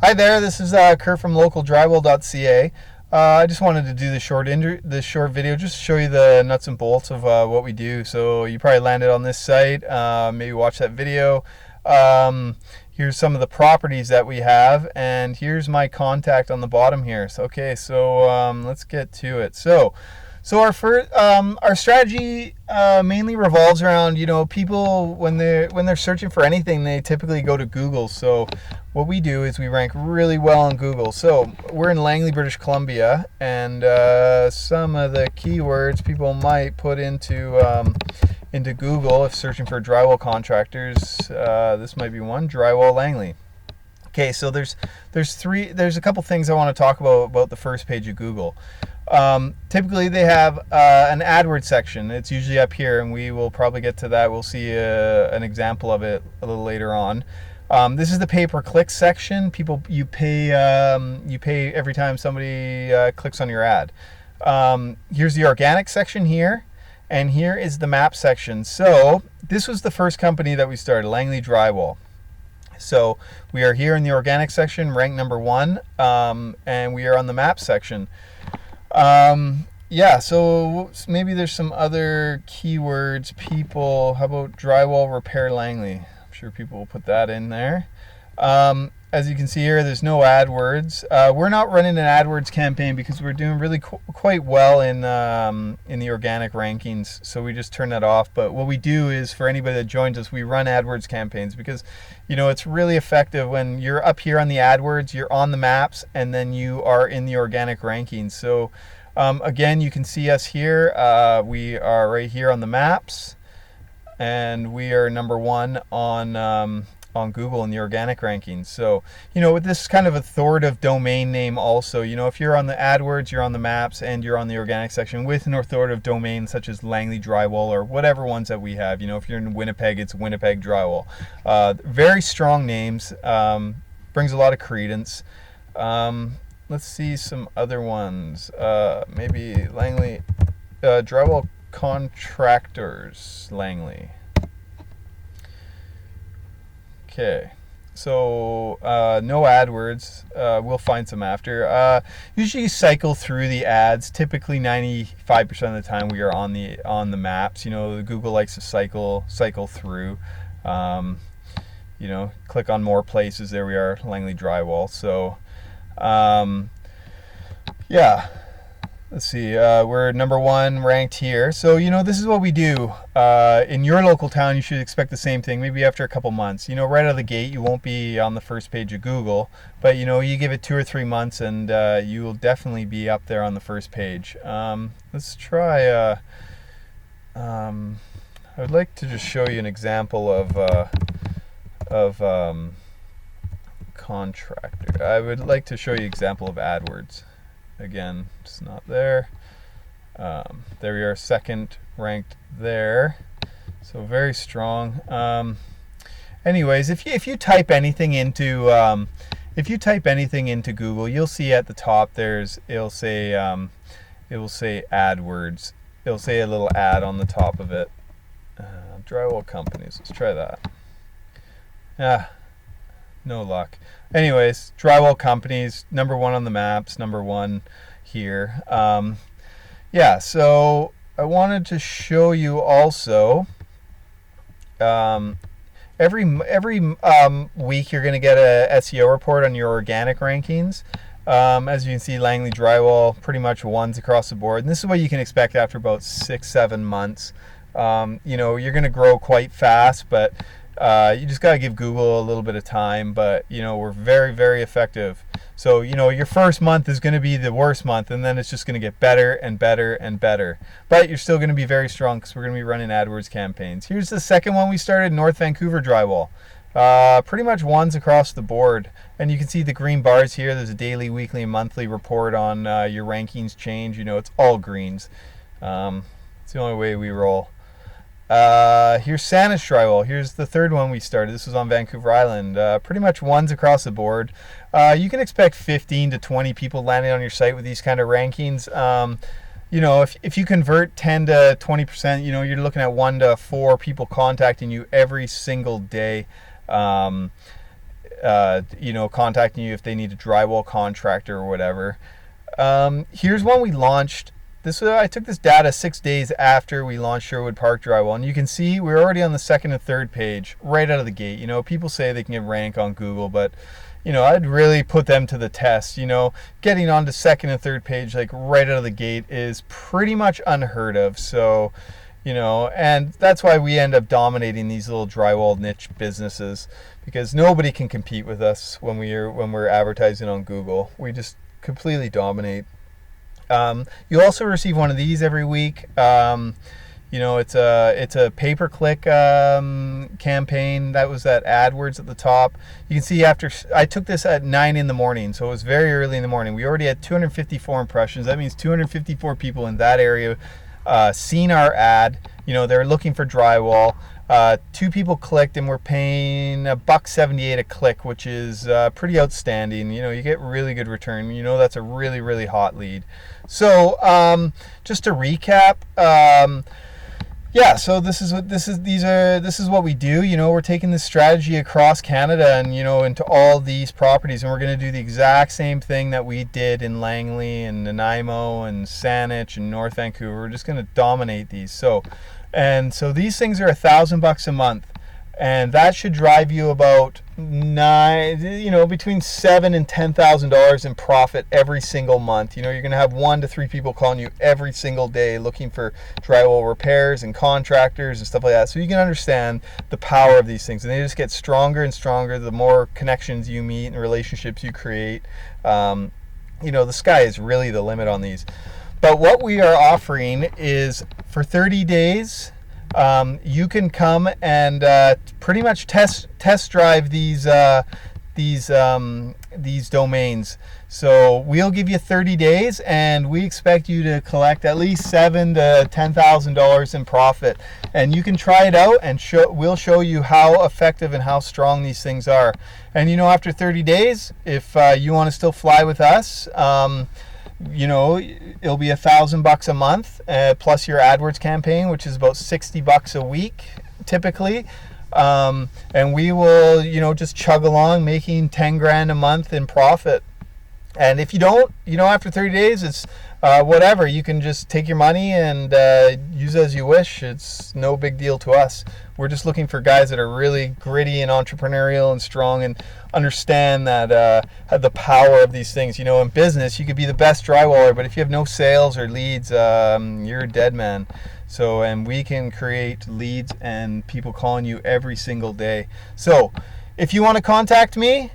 Hi there, this is Kurt from localdrywall.ca. I just wanted to do this short video just to show you the nuts and bolts of what we do. So you probably landed on this site, maybe watch that video. Here's some of the properties that we have, and here's my contact on the bottom here. So let's get to it. So our strategy mainly revolves around, people when they're searching for anything, they typically go to Google. So what we do is we rank really well on Google. So we're in Langley, British Columbia, and some of the keywords people might put into Google if searching for drywall contractors. This might be one: drywall Langley. Okay, so there's a couple things I want to talk about the first page of Google. Typically they have an AdWords section. It's usually up here, and we will probably get to that. We'll see an example of it a little later on. This is the pay-per-click section. You pay every time somebody clicks on your ad. Here's the organic section here, and here is the map section. So this was the first company that we started, Langley Drywall. So we are here in the organic section, ranked number 1, and we are on the map section. Yeah, so maybe there's some other keywords. How about drywall repair Langley? I'm sure people will put that in there. As you can see here, there's no AdWords. We're not running an AdWords campaign because we're doing really quite well in the organic rankings, so we just turn that off. But what we do is, for anybody that joins us, we run AdWords campaigns because, it's really effective when you're up here on the AdWords, you're on the maps, and then you are in the organic rankings. So again, you can see us here. We are right here on the maps, and we are number 1 on Google in the organic rankings. So, with this kind of authoritative domain name also, if you're on the AdWords, you're on the maps, and you're on the organic section with an authoritative domain such as Langley Drywall or whatever ones that we have. If you're in Winnipeg, it's Winnipeg Drywall. Very strong names, brings a lot of credence. Let's see some other ones. Maybe Langley Drywall Contractors Langley. Okay, so no AdWords. We'll find some after. Usually cycle through the ads. Typically 95% of the time we are on the maps. Google likes to cycle through. Click on more places. There we are, Langley Drywall. So yeah. Let's see, we're number 1 ranked here. So, this is what we do. In your local town, you should expect the same thing, maybe after a couple months. Right out of the gate, you won't be on the first page of Google, but, you give it 2 or 3 months, and you will definitely be up there on the first page. Let's try, I would like to just show you an example of contractor. I would like to show you an example of AdWords. Again, it's not there. There we are, second ranked there. So very strong. Anyways, if you type anything into Google, you'll see at the top it will say AdWords. It'll say a little ad on the top of it. Drywall companies. Let's try that. Yeah. No luck. Anyways, drywall companies, number 1 on the maps, number 1 here. Yeah, so I wanted to show you also, every week you're going to get a SEO report on your organic rankings. As you can see, Langley Drywall pretty much 1s across the board. And this is what you can expect after about 6-7 months. You're going to grow quite fast, but you just got to give Google a little bit of time, but we're very, very effective. So your first month is going to be the worst month, and then it's just going to get better and better and better. But you're still going to be very strong because we're going to be running AdWords campaigns. Here's the second one we started, North Vancouver Drywall. Pretty much 1s across the board, and you can see the green bars here. There's a daily, weekly, and monthly report on your rankings change. It's all greens. It's the only way we roll. Here's Santa's Drywall. Here's the third one we started. This was on Vancouver Island. Pretty much 1s across the board. You can expect 15 to 20 people landing on your site with these kind of rankings. If you convert 10 to 20%, you're looking at 1 to 4 people contacting you every single day. contacting you if they need a drywall contractor or whatever. Here's one we launched. I took this data 6 days after we launched Sherwood Park Drywall, and you can see we're already on the second and third page right out of the gate. People say they can get rank on Google, but I'd really put them to the test. Getting on to second and third page like right out of the gate is pretty much unheard of. So, and that's why we end up dominating these little drywall niche businesses, because nobody can compete with us when we're advertising on Google. We just completely dominate. You also receive one of these every week. It's a pay-per-click campaign. That was that AdWords at the top. You can see after I took this at 9 in the morning, so it was very early in the morning. We already had 254 impressions. That means 254 people in that area seen our ad. They're looking for drywall. 2 people clicked, and we're paying $1.78 a click, which is pretty outstanding. You get really good return. That's a really, really hot lead. So just to recap, so this is what we do. We're taking this strategy across Canada and into all these properties, and we're going to do the exact same thing that we did in Langley and Nanaimo and Saanich and North Vancouver. We're just going to dominate these. So these things are $1,000 a month, and that should drive you about between $7,000 and $10,000 in profit every single month. You're going to have 1 to 3 people calling you every single day looking for drywall repairs and contractors and stuff like that. So you can understand the power of these things, and they just get stronger and stronger the more connections you meet and relationships you create. The sky is really the limit on these. But what we are offering is for 30 days, you can come and pretty much test drive these domains. So we'll give you 30 days, and we expect you to collect at least $7,000 to $10,000 in profit. And you can try it out, and we'll show you how effective and how strong these things are. And after 30 days, if you want to still fly with us, it'll be $1,000 a month plus your AdWords campaign, which is about $60 a week typically, and we will just chug along making 10 grand a month in profit. And if you don't, after 30 days, it's whatever. You can just take your money and use it as you wish. It's no big deal to us. We're just looking for guys that are really gritty and entrepreneurial and strong and understand that have the power of these things. In business, you could be the best drywaller, but if you have no sales or leads, you're a dead man. So, and we can create leads and people calling you every single day. So, if you want to contact me,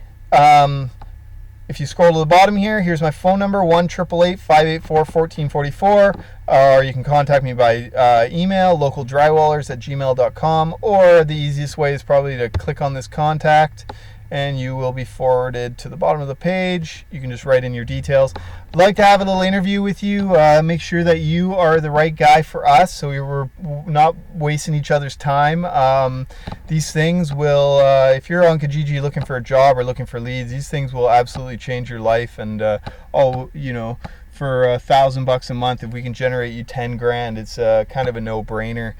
if you scroll to the bottom here, here's my phone number, 1-888-584-1444, or you can contact me by email, localdrywallers@gmail.com, or the easiest way is probably to click on this contact, and you will be forwarded to the bottom of the page. You can just write in your details. I'd like to have a little interview with you, make sure that you are the right guy for us, so we were not wasting each other's time. These things will, if you're on Kijiji looking for a job or looking for leads, these things will absolutely change your life. And for $1,000 a month, if we can generate you 10 grand, it's kind of a no-brainer.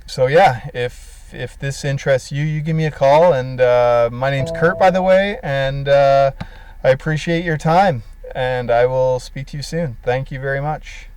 So yeah, if this interests you, you give me a call. And my name's Kurt, by the way, and I appreciate your time, and I will speak to you soon. Thank you very much.